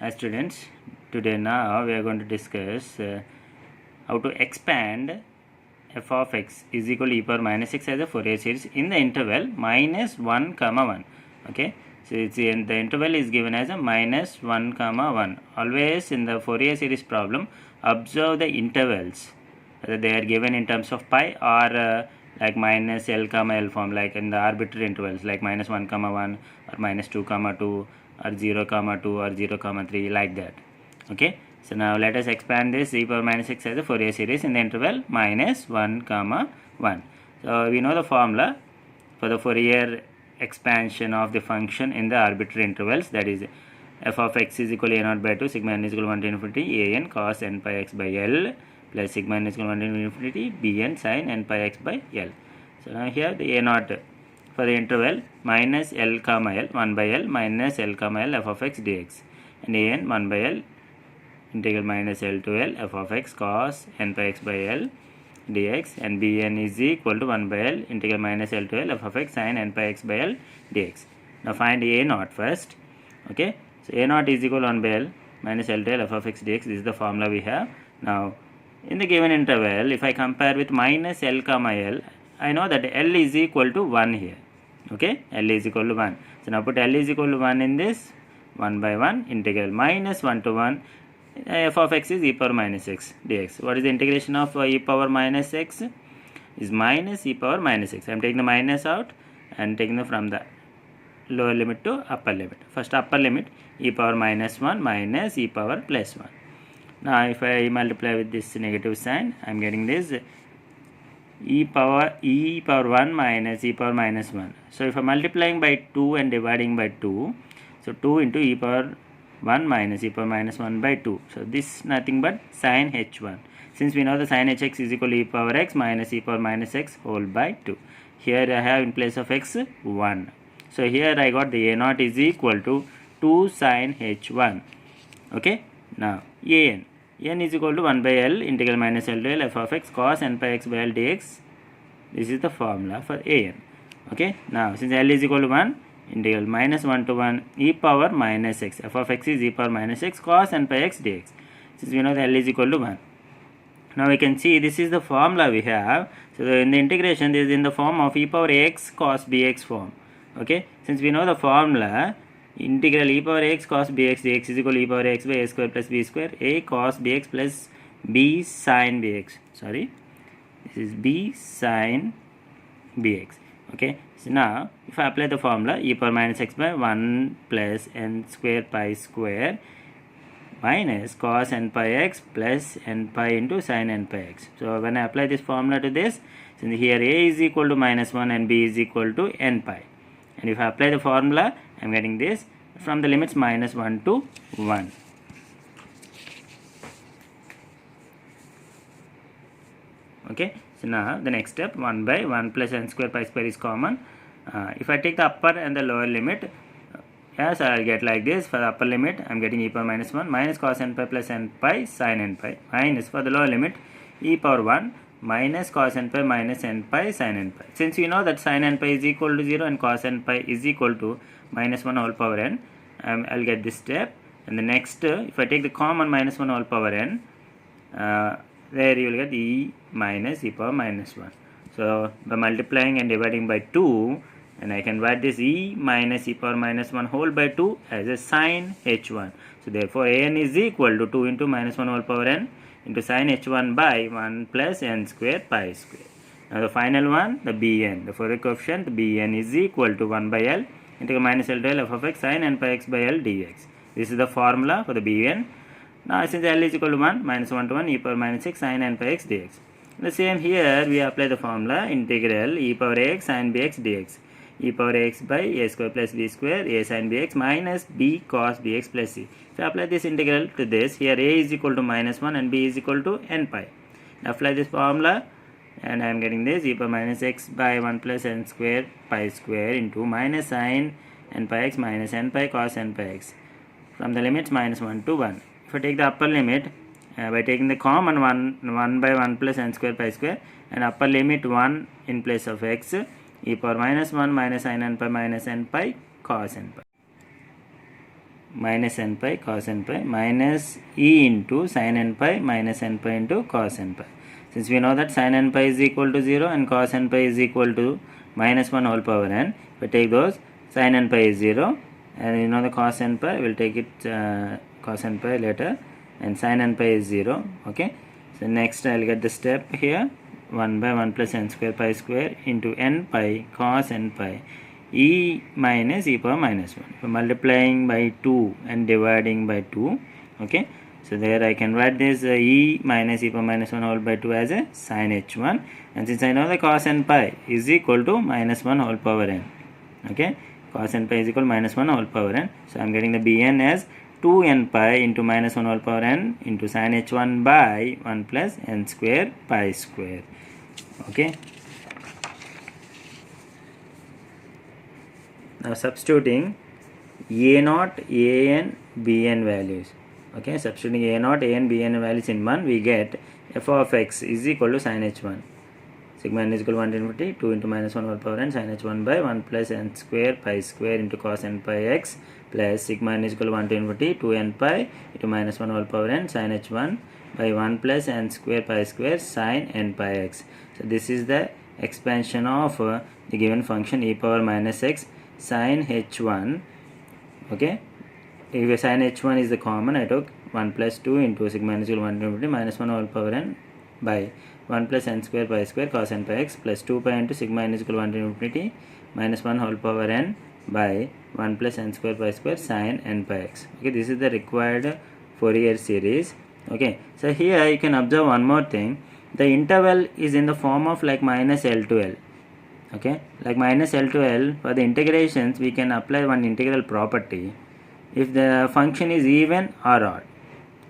Hi students, today now we are going to discuss how to expand f of x is equal to e power minus x as a Fourier series in the interval minus 1 comma 1. Okay, so the interval is given as a minus 1 comma 1. Always in the Fourier series problem, observe the intervals, whether they are given in terms of pi or like minus L comma L form, like in the arbitrary intervals like minus 1 comma 1 or minus 2 comma 2 or 0 comma 2 or 0 comma 3, like that. Okay, so now let us expand this e power minus x as a Fourier series in the interval minus 1 comma 1. So we know the formula for the Fourier expansion of the function in the arbitrary intervals, that is f of x is equal to a naught by 2 sigma n is equal to 1 to infinity a n cos n pi x by L plus sigma n is equal to 1 to infinity b n sin n pi x by L. So now here the a naught for the interval minus L comma L 1 by L minus L comma L f of x dx, and a n 1 by L integral minus L to L f of x cos n pi x by L dx, and bn is equal to 1 by L integral minus L to L f of x sin n pi x by L dx. Now find a naught first. Okay, so a naught is equal to 1 by L minus L to L f of x dx. This is the formula we have. Now in the given interval, if I compare with minus L comma L, I know that L is equal to 1 here. Okay, L is equal to 1. So now put L is equal to 1 in this, 1 by 1 integral minus 1 to 1 f of x is e power minus x dx. What is the integration of e power minus x? Is minus e power minus x. I am taking the minus out and taking the from the lower limit to upper limit. First upper limit, e power minus 1 minus e power plus 1. Now if I multiply with this negative sign, I am getting this e power 1 minus e power minus 1. So if I am multiplying by 2 and dividing by 2, so 2 into e power 1 minus e power minus 1 by 2. So this is nothing but sin h1. Since we know the sin hx is equal to e power x minus e power minus x whole by 2. Here I have in place of x 1. So here I got the a naught is equal to 2 sin h1. Okay, now n is equal to 1 by L integral minus L to L f of x cos n pi x by L dx. This is the formula for an. Okay, now since L is equal to 1, integral minus 1 to 1 e power minus x, f of x is e power minus x cos n pi x dx. Since we know that L is equal to 1. Now we can see this is the formula we have. So in the integration, this is in the form of e power x cos bx form. Okay, since we know the formula, integral e power x cos bx dx is equal to e power x by a square plus b square, a cos bx plus b sin bx. Sorry, this is b sin bx. Okay, so now if I apply the formula, e power minus x by 1 plus n square pi square minus cos n pi x plus n pi into sin n pi x. So when I apply this formula to this, since here a is equal to minus 1 and b is equal to n pi, and if I apply the formula, I am getting this from the limits minus 1 to 1. Okay, so now the next step, 1 by 1 plus n square pi square is common. If I take the upper and the lower limit, yes, I will get like this. For the upper limit, I am getting e power minus 1 minus cos n pi plus n pi sin n pi, minus for the lower limit e power 1 minus cos n pi minus n pi sin n pi. Since we know that sin n pi is equal to 0 and cos n pi is equal to minus 1 whole power n, I will get this step. And the next, if I take the common minus 1 whole power n, there you will get e minus e power minus 1. So by multiplying and dividing by 2, and I can write this e minus e power minus 1 whole by 2 as a sin h1. So therefore an is equal to 2 into minus 1 whole power n into sin h1 by 1 plus n square pi square. Now the final one, the bn, the Fourier coefficient, the bn is equal to 1 by L integral minus L to L f of x sin n pi x by L dx. This is the formula for the bn. Now since L is equal to 1, minus 1 to 1 e power minus x sin n pi x dx. The same here, we apply the formula integral e power x sin bx dx, e power x by a square plus b square, a sin bx minus b cos bx plus c. If I apply this integral to this, here a is equal to minus 1 and b is equal to n pi. Now apply this formula, and I am getting this e power minus x by 1 plus n square pi square into minus sin n pi x minus n pi cos n pi x from the limits minus 1 to 1. If I take the upper limit, by taking the common 1 by 1 plus n square pi square, and upper limit 1 in place of x, e power minus 1 minus sin n pi minus n pi cos n pi minus n pi cos n pi minus e into sin n pi minus n pi into cos n pi. Since we know that sin n pi is equal to 0 and cos n pi is equal to minus 1 whole power n, if I take those, sin n pi is 0 and you know the cos n pi, we'll take it cos n pi later, and sin n pi is 0. Okay, so next I'll get the step here, 1 by 1 plus n square pi square into n pi cos n pi e minus e power minus 1. So multiplying by 2 and dividing by 2. Okay, so there I can write this e minus e power minus 1 whole by 2 as a sin h1, and since I know the cos n pi is equal to minus 1 whole power n. Okay, cos n pi is equal to minus 1 whole power n, so I'm getting the bn as 2n pi into minus 1 whole power n into sin h1 by 1 plus n square pi square. Okay, now substituting a0, an, bn values. Okay, substituting a0, an, bn values in 1, we get f of x is equal to sin h1. Sigma n is equal to 1 to infinity 2 into minus 1 whole power n sin h1 by 1 plus n square pi square into cos n pi x plus sigma n is equal to 1 to infinity 2n pi into minus 1 whole power n sin h1 by 1 plus n square pi square sin n pi x. So this is the expansion of the given function e power minus x sin h1. Okay, if sin h1 is the common, I took 1 plus 2 into sigma n is equal to 1 to infinity minus 1 whole power n by 1 plus n square pi square cos n pi x plus 2 pi into sigma n is equal to 1 to infinity minus 1 whole power n by 1 plus n square pi square sin n pi x. Okay, this is the required Fourier series. Okay, so here you can observe one more thing. The interval is in the form of like minus L to L. Okay, like minus L to L, for the integrations we can apply one integral property. If the function is even or odd,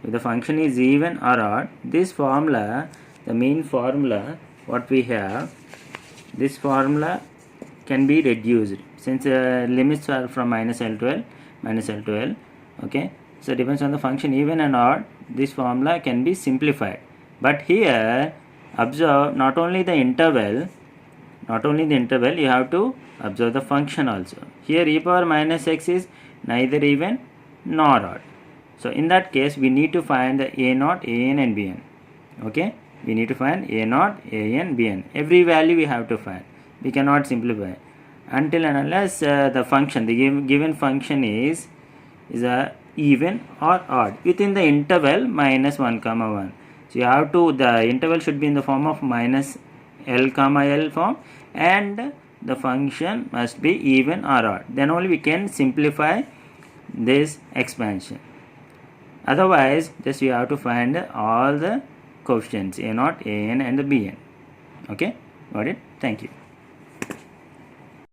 if the function is even or odd, this formula, the mean formula what we have, this formula can be reduced since limits are from minus L to L. Okay, so it depends on the function even and odd, this formula can be simplified. But here observe not only the interval, you have to observe the function also. Here e power minus x is neither even nor odd. So in that case we need to find the a0, an and bn. Okay, we need to find a0, an, bn. Every value we have to find. We cannot simplify until and unless the function, the given function is even or odd within the interval minus 1 comma 1. So you have to, the interval should be in the form of minus L comma L form, and the function must be even or odd. Then only we can simplify this expansion. Otherwise, just you have to find all the coefficients a0, an and the bn. Okay, got it? Thank you.